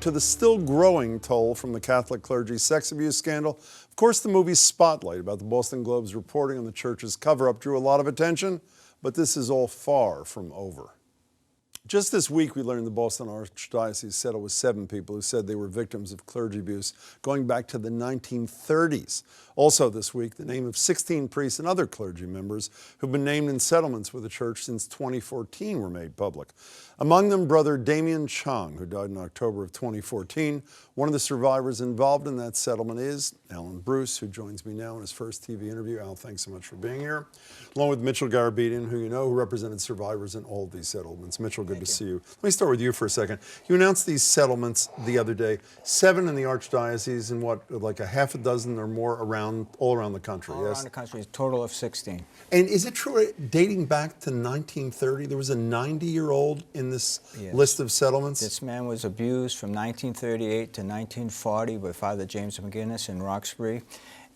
to the still growing toll from the Catholic clergy sex abuse scandal. Of course, the movie Spotlight about the Boston Globe's reporting on the church's cover-up drew a lot of attention, but this is all far from over. Just this week, we learned the Boston Archdiocese settled with 7 people who said they were victims of clergy abuse going back to the 1930s. Also this week, the name of 16 priests and other clergy members who've been named in settlements with the church since 2014 were made public. Among them, Brother Damien Chong, who died in October of 2014. One of the survivors involved in that settlement is Alan Bruce, who joins me now in his first TV interview. Al, thanks so much for being here. Along with Mitchell Garabedian, who you know, who represented survivors in all of these settlements. Mitchell, good to see you. Let me start with you for a second. You announced these settlements the other day, 7 in the Archdiocese and what, like a half a dozen or more all around the country, all yes? around the country, a total of 16. And is it true, dating back to 1930, there was a 90-year-old in this list of settlements? This man was abused from 1938 to 1940 by Father James McGinnis in Roxbury,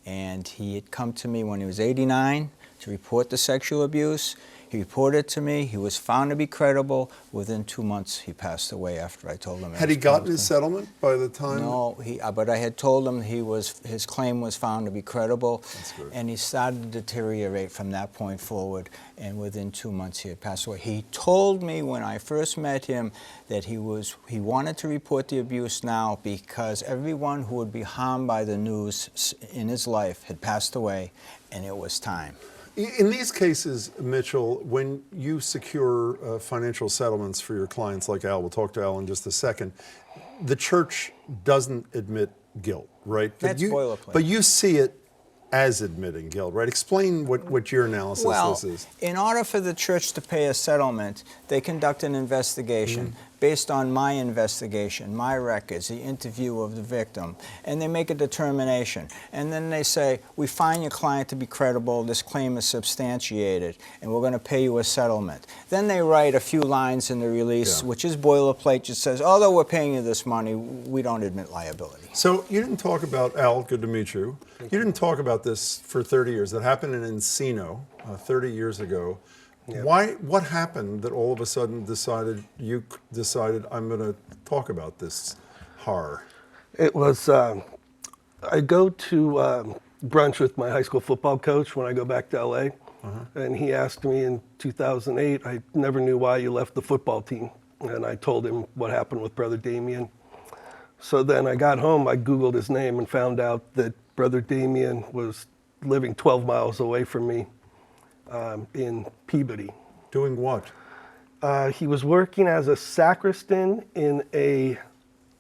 and he had come to me when he was 89 to report the sexual abuse. He reported to me. He was found to be credible. Within 2 months, he passed away after I told him. Had he gotten his settlement by the time? No, but I had told him his claim was found to be credible. That's good. And he started to deteriorate from that point forward, and within 2 months he had passed away. He told me when I first met him that he wanted to report the abuse now because everyone who would be harmed by the news in his life had passed away, and it was time. In these cases, Mitchell, when you secure financial settlements for your clients like Al, we'll talk to Al in just a second, the church doesn't admit guilt, right? That's boilerplate. But you see it as admitting guilt, right? Explain what your analysis this is. In order for the church to pay a settlement, they conduct an investigation based on my investigation, my records, the interview of the victim, and they make a determination. And then they say, we find your client to be credible, this claim is substantiated, and we're going to pay you a settlement. Then they write a few lines in the release, which is boilerplate, just says, although we're paying you this money, we don't admit liability. So you didn't talk about, Al, good to meet you. You didn't talk about this for 30 years. That happened in Encino 30 years ago. Yeah. What happened that all of a sudden you decided I'm going to talk about this horror? It was, I go to brunch with my high school football coach when I go back to LA. And he asked me in 2008, I never knew why you left the football team. And I told him what happened with Brother Damien. So then I got home, I Googled his name and found out that Brother Damien was living 12 miles away from me in Peabody. Doing what? He was working as a sacristan in a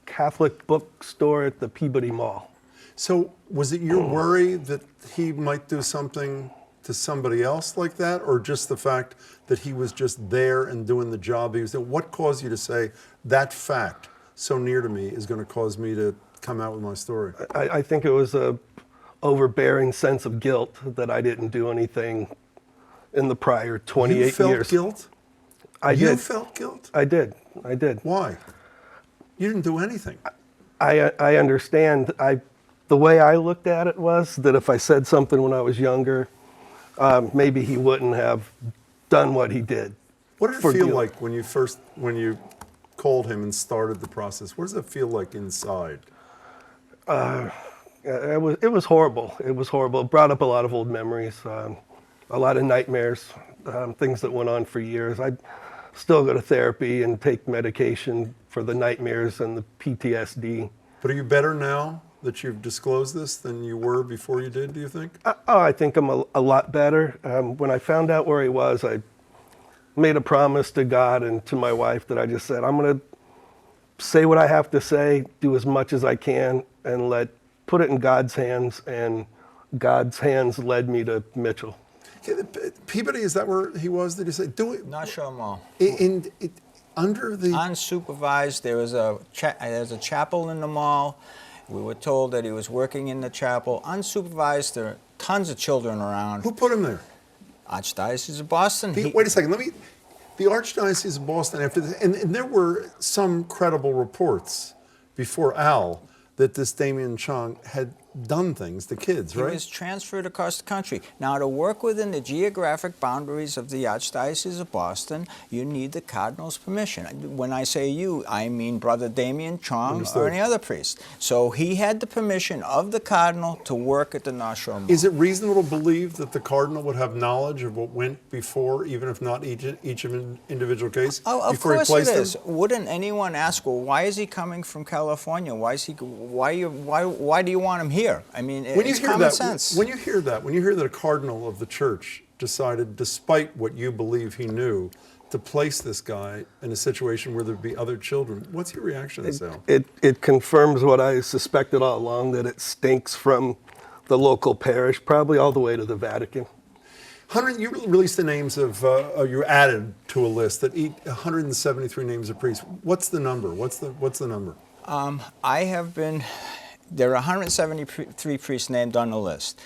Catholic bookstore at the Peabody Mall. So was it your worry that he might do something to somebody else like that, or just the fact that he was just there and doing the job he was doing? What caused you to say that fact so near to me is going to cause me to come out with my story? I think it was a overbearing sense of guilt that I didn't do anything in the prior 28 years. You felt guilt? You felt guilt? I did. Why? You didn't do anything. I understand. The way I looked at it was that if I said something when I was younger, maybe he wouldn't have done what he did. What did it feel like when you called him and started the process? What does it feel like inside? It was horrible. It was horrible. It brought up a lot of old memories, a lot of nightmares, things that went on for years. I still go to therapy and take medication for the nightmares and the PTSD. But are you better now that you've disclosed this than you were before you did, do you think? I think I'm a lot better. When I found out where he was, I made a promise to God and to my wife that I just said, I'm going to say what I have to say, do as much as I can, and put it in God's hands, and God's hands led me to Mitchell. Peabody, is that where he was? Did you say? Not sure Mall. Under the unsupervised, there's a chapel in the mall. We were told that he was working in the chapel. Unsupervised, there are tons of children around. Who put him there? Archdiocese of Boston. Wait a second. The Archdiocese of Boston, after this, and there were some credible reports before Al that this Damien Chong had done things to kids, He right? was transferred across the country. Now, to work within the geographic boundaries of the Archdiocese of Boston, you need the Cardinal's permission. When I say you, I mean Brother Damien Chong Understood. or any other priest. So he had the permission of the Cardinal to work at the North Shore Mall. Is it reasonable to believe that the Cardinal would have knowledge of what went before, even if not each individual case, Of before he course placed it them? is. Wouldn't anyone ask, well, why is he coming from California? Why do you want him here? I mean, it's common sense. When you hear that a cardinal of the church decided, despite what you believe he knew, to place this guy in a situation where there'd be other children, what's your reaction to this, Al? It confirms what I suspected all along, that it stinks from the local parish, probably all the way to the Vatican. Hunter, you released the names of, you added to a list that 173 names of priests. What's the number? What's the number? There are 173 priests named on the list.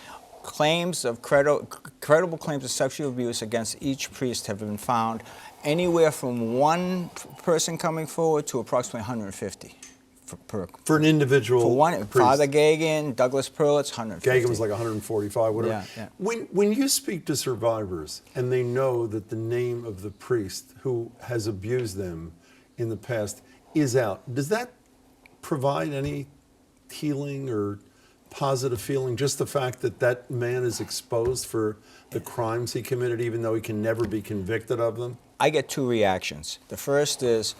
Claims of credible claims of sexual abuse against each priest have been found, anywhere from one person coming forward to approximately 150 for an individual for one priest. Father Gagan, Douglas Perlitz, 150. Gagan was like 145, whatever. Yeah. When you speak to survivors and they know that the name of the priest who has abused them in the past is out, does that provide any healing or positive feeling, just the fact that that man is exposed for the crimes he committed, even though he can never be convicted of them? I get two reactions. The first is,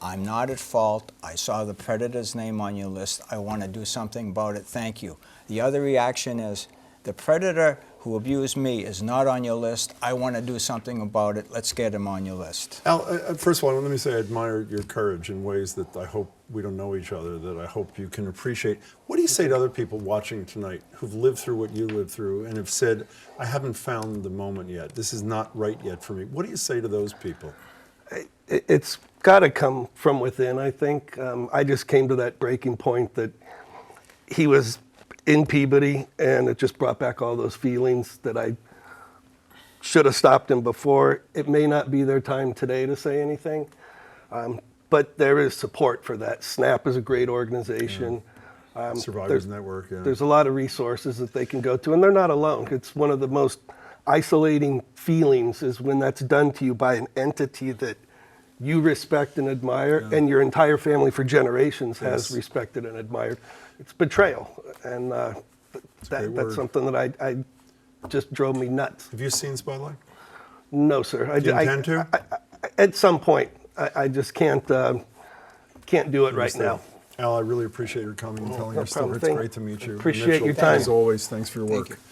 I'm not at fault. I saw the predator's name on your list. I want to do something about it. Thank you. The other reaction is, the predator who abused me is not on your list. I want to do something about it. Let's get him on your list. Al, first of all, let me say I admire your courage in ways that I hope we don't know each other, that I hope you can appreciate. What do you say to other people watching tonight who've lived through what you lived through and have said, I haven't found the moment yet. This is not right yet for me. What do you say to those people? It's got to come from within, I think. I just came to that breaking point that he was in Peabody, and it just brought back all those feelings that I should have stopped him before. It may not be their time today to say anything, but there is support for that. SNAP is a great organization. Survivors Network, yeah. There's a lot of resources that they can go to, and they're not alone. It's one of the most isolating feelings is when that's done to you by an entity that you respect and admire, and your entire family for generations has respected and admired. It's betrayal, and that's something that I just drove me nuts. Have you seen Spotlight? No, sir. Do you intend to? At some point, I just can't do it right now. Al, I really appreciate your coming and telling your story. It's great to meet you. Appreciate Mitchell, your time. As always, thanks for your work. Thank you.